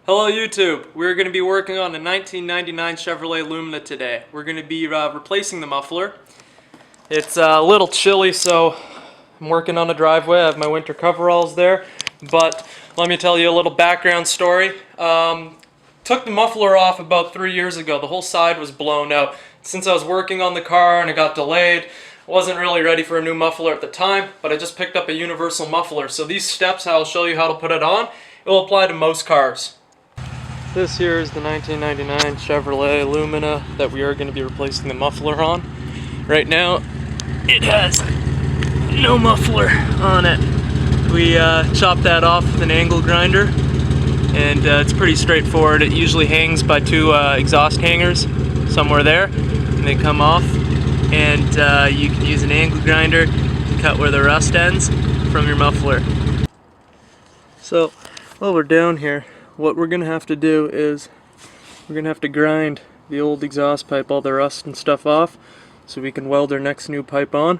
Hello YouTube! We're going to be working on a 1999 Chevrolet Lumina today. We're going to be replacing the muffler. It's a little chilly, so I'm working on a driveway. I have my winter coveralls there. But let me tell you a little background story. Took the muffler off about 3 years ago. The whole side was blown out. Since I was working on the car and it got delayed, I wasn't really ready for a new muffler at the time, but I just picked up a universal muffler. So these steps, I'll show you how to put it on. It will apply to most cars. This here is the 1999 Chevrolet Lumina that we are going to be replacing the muffler on. Right now, it has no muffler on it. We chopped that off with an angle grinder, and it's pretty straightforward. It usually hangs by two exhaust hangers somewhere there, and they come off. And you can use an angle grinder to cut where the rust ends from your muffler. So, while we're down here, what we're going to have to do is we're going to have to grind the old exhaust pipe, all the rust and stuff off, so we can weld our next new pipe on.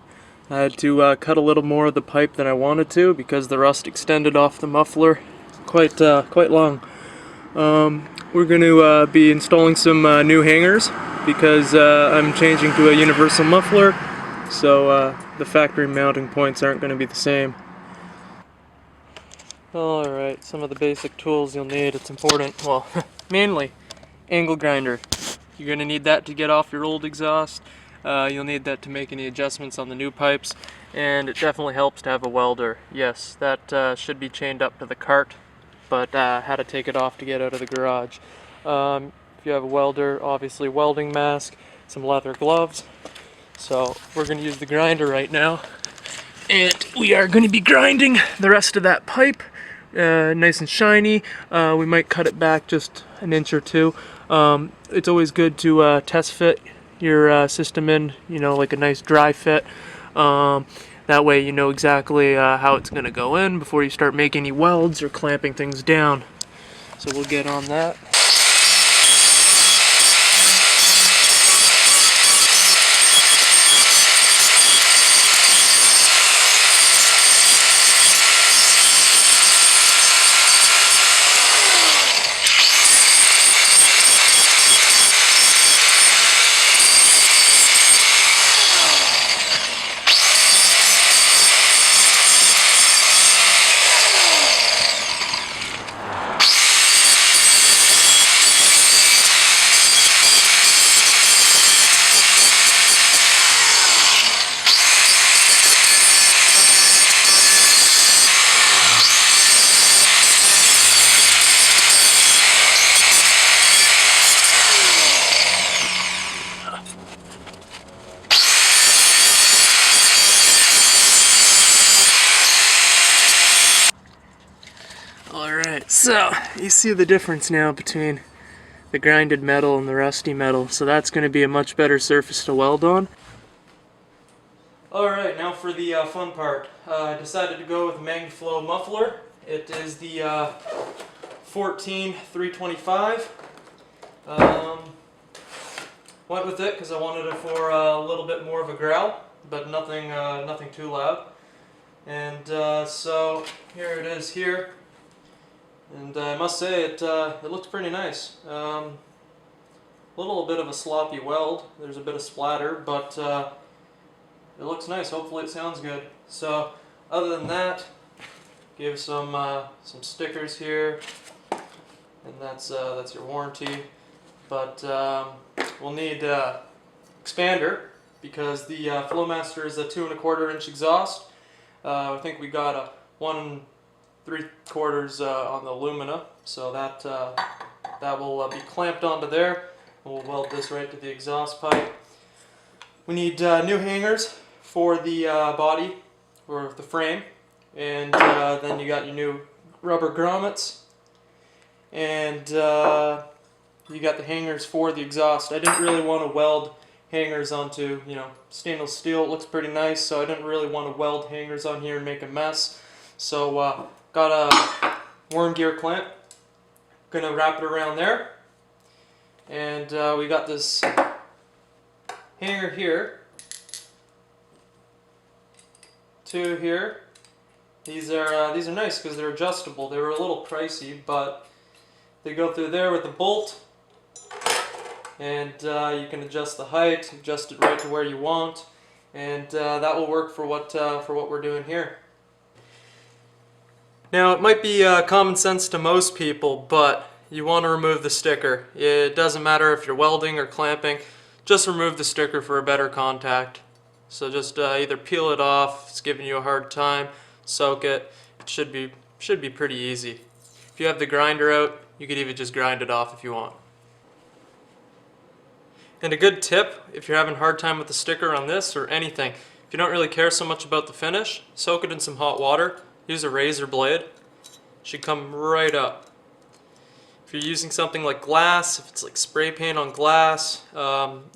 I had to cut a little more of the pipe than I wanted to because the rust extended off the muffler quite long. We're going to be installing some new hangers because I'm changing to a universal muffler, so the factory mounting points aren't going to be the same. Alright, some of the basic tools you'll need. It's important, well, mainly angle grinder. You're going to need that to get off your old exhaust. You'll need that to make any adjustments on the new pipes, and it definitely helps to have a welder. Yes, that should be chained up to the cart, but had to take it off to get out of the garage. If you have a welder, obviously welding mask, some leather gloves. So we're going to use the grinder right now, and we are going to be grinding the rest of that pipe. Nice and shiny. We might cut it back just an inch or two. It's always good to test fit your system in, like a nice dry fit. That way you know exactly how it's going to go in before you start making any welds or clamping things down. So we'll get on that. Alright, so you see the difference now between the grinded metal and the rusty metal, so that's going to be a much better surface to weld on. Alright, now for the fun part. I decided to go with MagFlow muffler. It is the 14325. Went with it because I wanted it for a little bit more of a growl, but nothing too loud. And so here it is here. And I must say it looks pretty nice. A little bit of a sloppy weld. There's a bit of splatter, but it looks nice. Hopefully it sounds good. So other than that, give some stickers here, and that's your warranty. But we'll need expander because the Flowmaster is a 2 1/4 inch exhaust. I think we got a 1 3/4 on the Lumina, so that will be clamped onto there. We'll weld this right to the exhaust pipe. We need new hangers for the body or the frame, and then you got your new rubber grommets, and you got the hangers for the exhaust. I didn't really want to weld hangers onto stainless steel. It looks pretty nice, so I didn't really want to weld hangers on here and make a mess. So got a worm gear clamp, gonna wrap it around there, and we got this hanger here, 2 here. These are nice because they're adjustable. They were a little pricey, but They go through there with a bolt, and you can adjust the height, adjust it right to where you want, and that will work for what we're doing here. Now, it might be common sense to most people, but you want to remove the sticker. It doesn't matter if you're welding or clamping, just remove the sticker for a better contact. So just either peel it off, if it's giving you a hard time, soak it. It should be pretty easy. If you have the grinder out, you could even just grind it off if you want. And a good tip, if you're having a hard time with the sticker on this or anything, if you don't really care so much about the finish, soak it in some hot water. Use a razor blade. It should come right up. If you're using something like glass, if it's like spray paint on glass,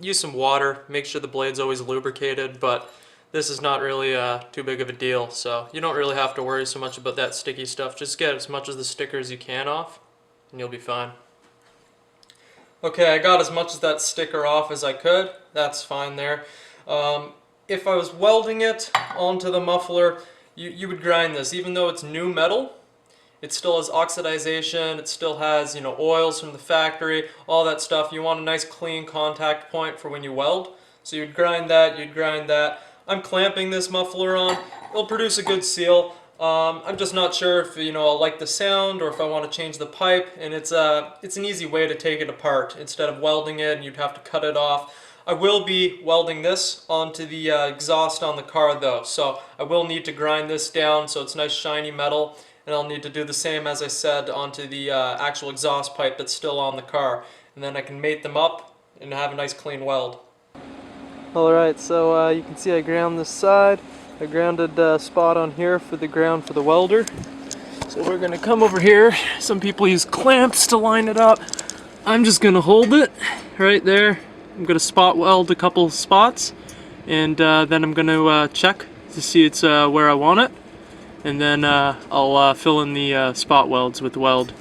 use some water. Make sure the blade's always lubricated, but this is not really too big of a deal, so you don't really have to worry so much about that sticky stuff. Just get as much of the sticker as you can off, and you'll be fine. Okay, I got as much of that sticker off as I could. That's fine there. If I was welding it onto the muffler, you would grind this. Even though it's new metal, it still has oxidization, it still has, oils from the factory, all that stuff. You want a nice clean contact point for when you weld. So you'd grind that. I'm clamping this muffler on. It'll produce a good seal. I'm just not sure if I'll like the sound or if I want to change the pipe, and it's an easy way to take it apart instead of welding it and you'd have to cut it off. I will be welding this onto the exhaust on the car though, so I will need to grind this down so it's nice shiny metal, and I'll need to do the same, as I said, onto the actual exhaust pipe that's still on the car, and then I can mate them up and have a nice clean weld. Alright, so you can see I ground this side. I grounded a spot on here for the ground for the welder. So we're going to come over here. Some people use clamps to line it up. I'm just going to hold it right there. I'm going to spot weld a couple spots, and then I'm going to check to see it's where I want it, and then I'll fill in the spot welds with weld.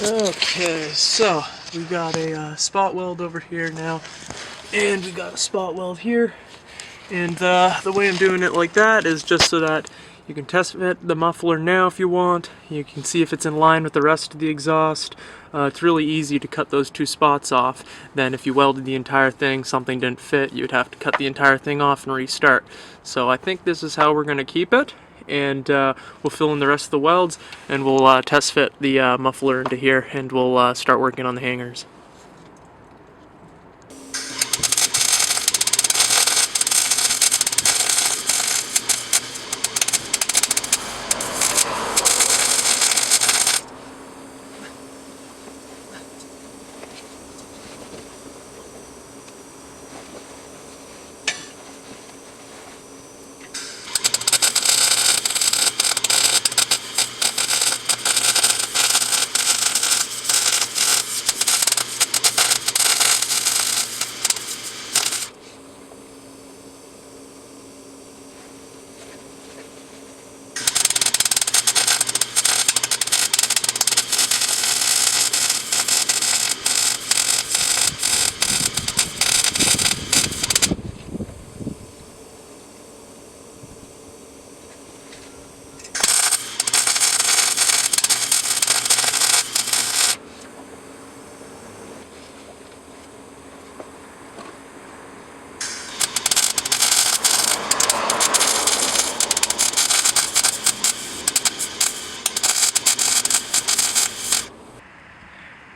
Okay, so we got a spot weld over here now, and we got a spot weld here, and the way I'm doing it like that is just so that you can test fit the muffler now if you want. You can see if it's in line with the rest of the exhaust. It's really easy to cut those two spots off. Then if you welded the entire thing, something didn't fit, you'd have to cut the entire thing off and restart. So I think this is how we're going to keep it. And we'll fill in the rest of the welds, and we'll test fit the muffler into here, and we'll start working on the hangers.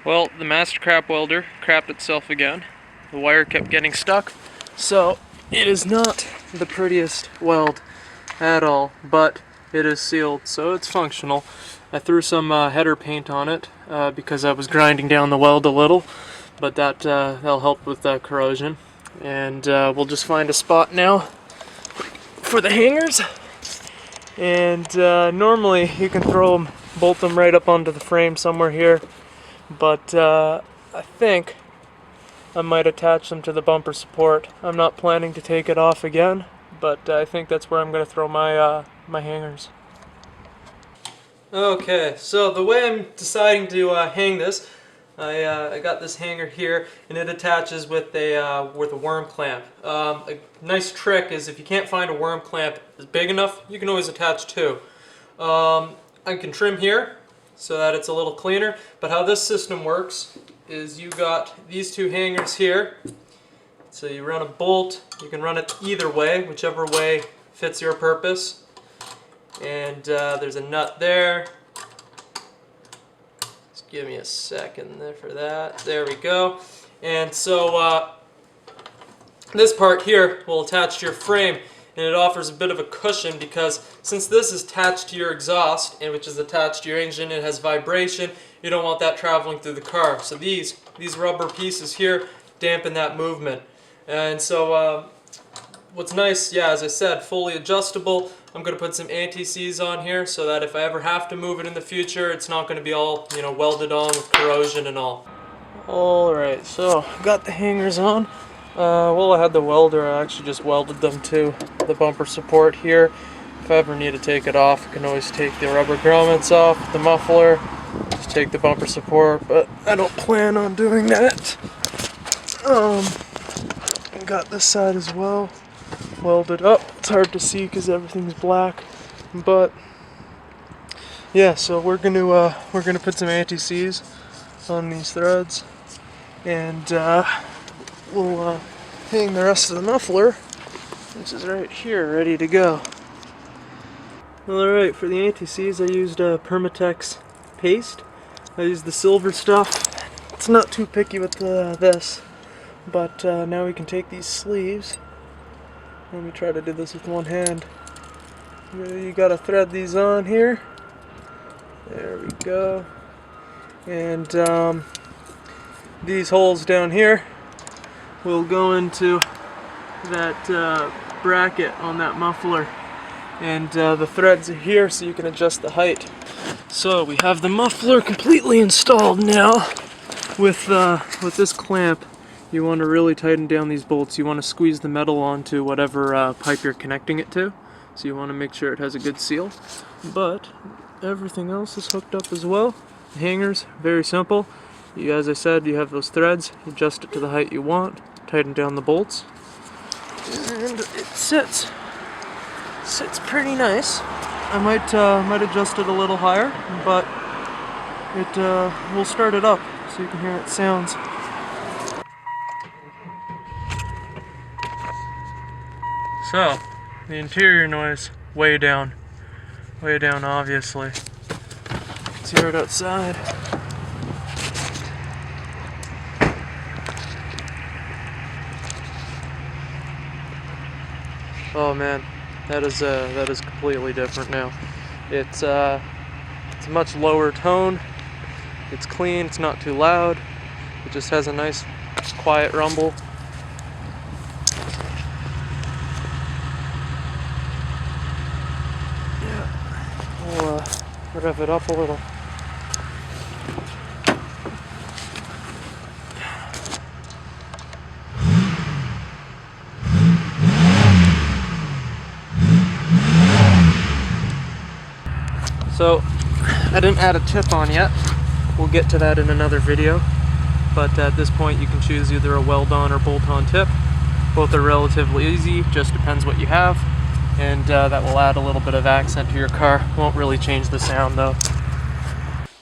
Well, the master crap welder crapped itself again. The wire kept getting stuck, so it is not the prettiest weld at all, but it is sealed, so it's functional. I threw some header paint on it because I was grinding down the weld a little, but that'll help with corrosion. And we'll just find a spot now for the hangers. And normally you can bolt them right up onto the frame somewhere here, but I think I might attach them to the bumper support. I'm not planning to take it off again, but I think that's where I'm going to throw my my hangers. Okay, so the way I'm deciding to hang this, I got this hanger here, and it attaches with a worm clamp. A nice trick is if you can't find a worm clamp that's big enough, you can always attach two. I can trim here so that it's a little cleaner, but how this system works is you got these two hangers here. So you run a bolt, you can run it either way, whichever way fits your purpose. And there's a nut there. Just give me a second there for that. There we go. And so this part here will attach to your frame, and it offers a bit of a cushion because since this is attached to your exhaust, and which is attached to your engine, it has vibration. You don't want that traveling through the car. So these rubber pieces here dampen that movement. And so what's nice, yeah, as I said, fully adjustable. I'm going to put some anti-seize on here so that if I ever have to move it in the future, it's not going to be all, you know, welded on with corrosion and all. Alright, so got the hangers on. Well, I had the welder, I actually just welded them to the bumper support here. If I ever need to take it off, I can always take the rubber grommets off, the muffler, just take the bumper support, but I don't plan on doing that. Got this side as well welded up. It's hard to see because everything's black, but yeah, so we're gonna put some anti-seize on these threads, and we'll hang the rest of the muffler, which is right here, ready to go. Alright, for the anti-seize I used Permatex paste. I used the silver stuff. It's not too picky with this, but now we can take these sleeves. Let me try to do this with one hand. You gotta thread these on here. There we go. And these holes down here will go into that bracket on that muffler. And the threads are here so you can adjust the height. So we have the muffler completely installed now. With this clamp, you want to really tighten down these bolts. You want to squeeze the metal onto whatever pipe you're connecting it to. So you want to make sure it has a good seal. But everything else is hooked up as well. The hangers, very simple. As I said, you have those threads. You adjust it to the height you want. Tighten down the bolts. And it sits pretty nice. I might adjust it a little higher, but we'll start it up so you can hear it sounds. So, the interior noise, way down obviously. Let's hear it outside. Oh man, that is completely different now. It's a much lower tone. It's clean. It's not too loud. It just has a nice, quiet rumble. We'll rev it up a little. So, I didn't add a tip on yet. We'll get to that in another video. But at this point you can choose either a weld-on or bolt-on tip. Both are relatively easy, just depends what you have. And that will add a little bit of accent to your car. Won't really change the sound though.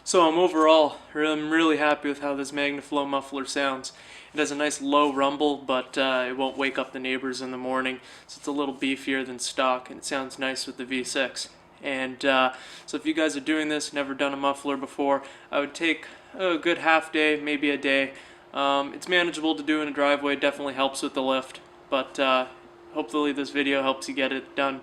So I'm really happy with how this MagnaFlow muffler sounds. It has a nice low rumble, but it won't wake up the neighbors in the morning. So it's a little beefier than stock, and it sounds nice with the V6. And so if you guys are doing this, never done a muffler before, I would take a good half day, maybe a day. It's manageable to do in a driveway, definitely helps with the lift, but hopefully this video helps you get it done.